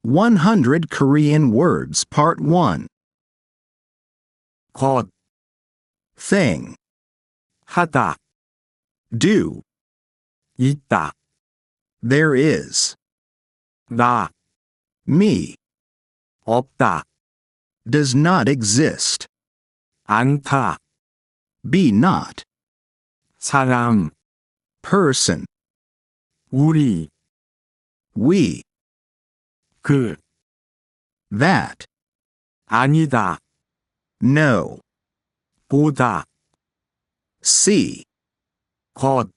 100 Korean words Part 1. 것, Thing. 하다, Do. 있다, There is. 나, Me. 없다, Does not exist. 않다, Be not. 사람, Person. 우리, We. 그, That. 아니다, No. 보다, See. 것,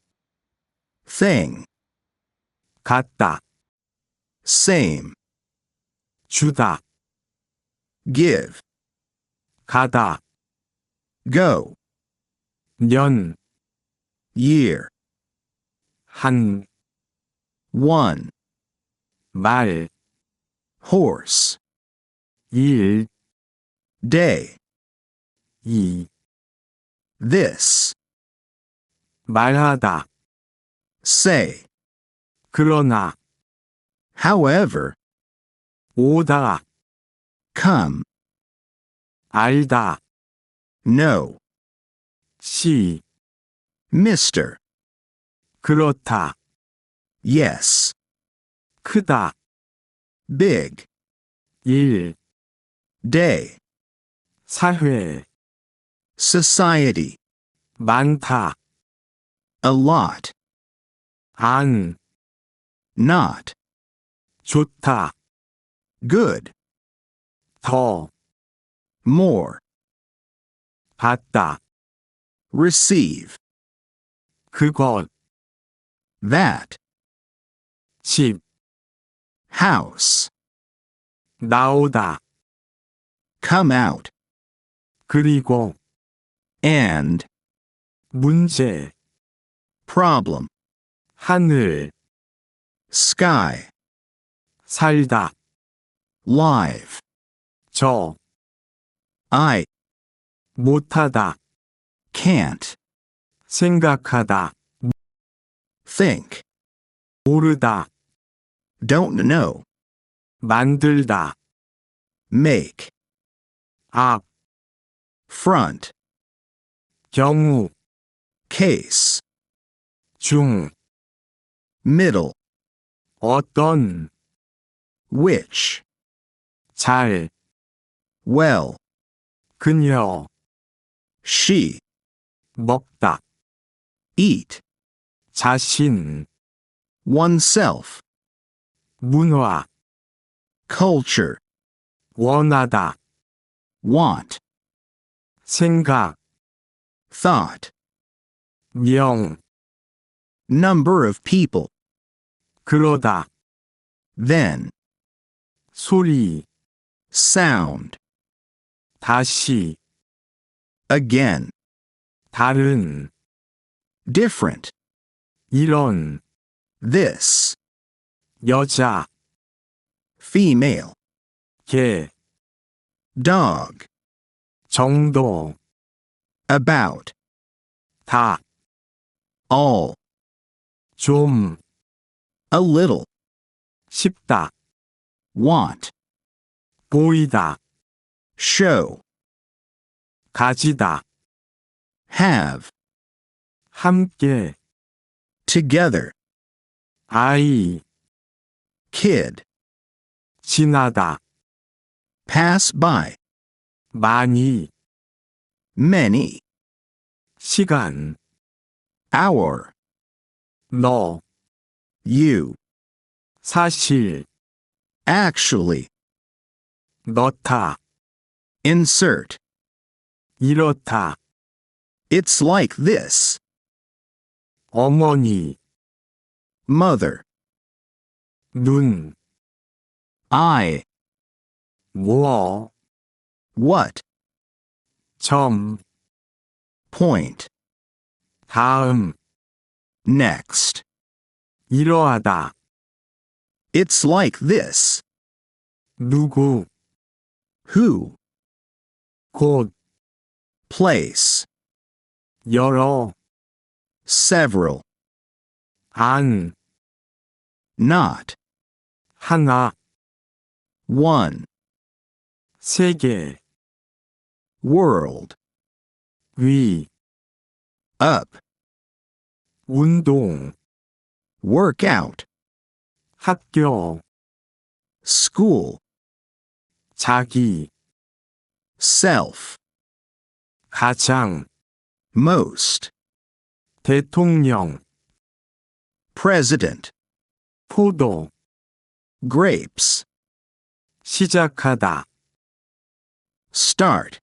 Thing. 같다, Same. 주다, Give. 가다, Go. 년, Year. 한, One. 말, Horse. 일, Day. 이, This. 말하다, Say. 그러나, However. 오다, Come. 알다, No. 시, Mr. 그렇다, Yes. 크다, Big. 일, Day. 사회, Society. 많다, A lot. 안, Not. 좋다, Good. 더, More. 받다, Receive. 그것, That. 집, House. 나오다, Come out. 그리고, And. 문제, Problem. 하늘, Sky. 살다, Live. 저, I. 못하다, Can't. 생각하다, Think. 모르다, Don't know. 만들다, Make. 앞, Front. 경우, Case. 중, Middle. 어떤, Which. 잘, Well. 그녀, She. 먹다, Eat. 자신, Oneself. 문화, Culture. 원하다, Want. 생각, Thought. 명, Number of people. 그러다, Then. 소리, Sound. 다시, Again. 다른, Different. 이런, This. 여자, Female. 개, Dog. 정도, About. 다, All. 좀, A little. 싶다, Want. 보이다, Show. 가지다, Have. 함께, Together. 아이, Kid. 지나다, Pass by. 많이, Many. 시간, Hour. 너, You. 사실, Actually. 넣다, Insert. 이렇다, It's like this. 어머니, Mother. 눈, I. 뭐, What. 점, Point. 다음, Next. 이러하다, It's like this. 누구, Who. 곧, Place. 여러, Several. 안, Not. 하나, 1. 세계, World. 위, Up. 운동, Workout. 학교, School. 자기, Self. 가장, Most. 대통령, President. 포도, Grapes. 시작하다, Start.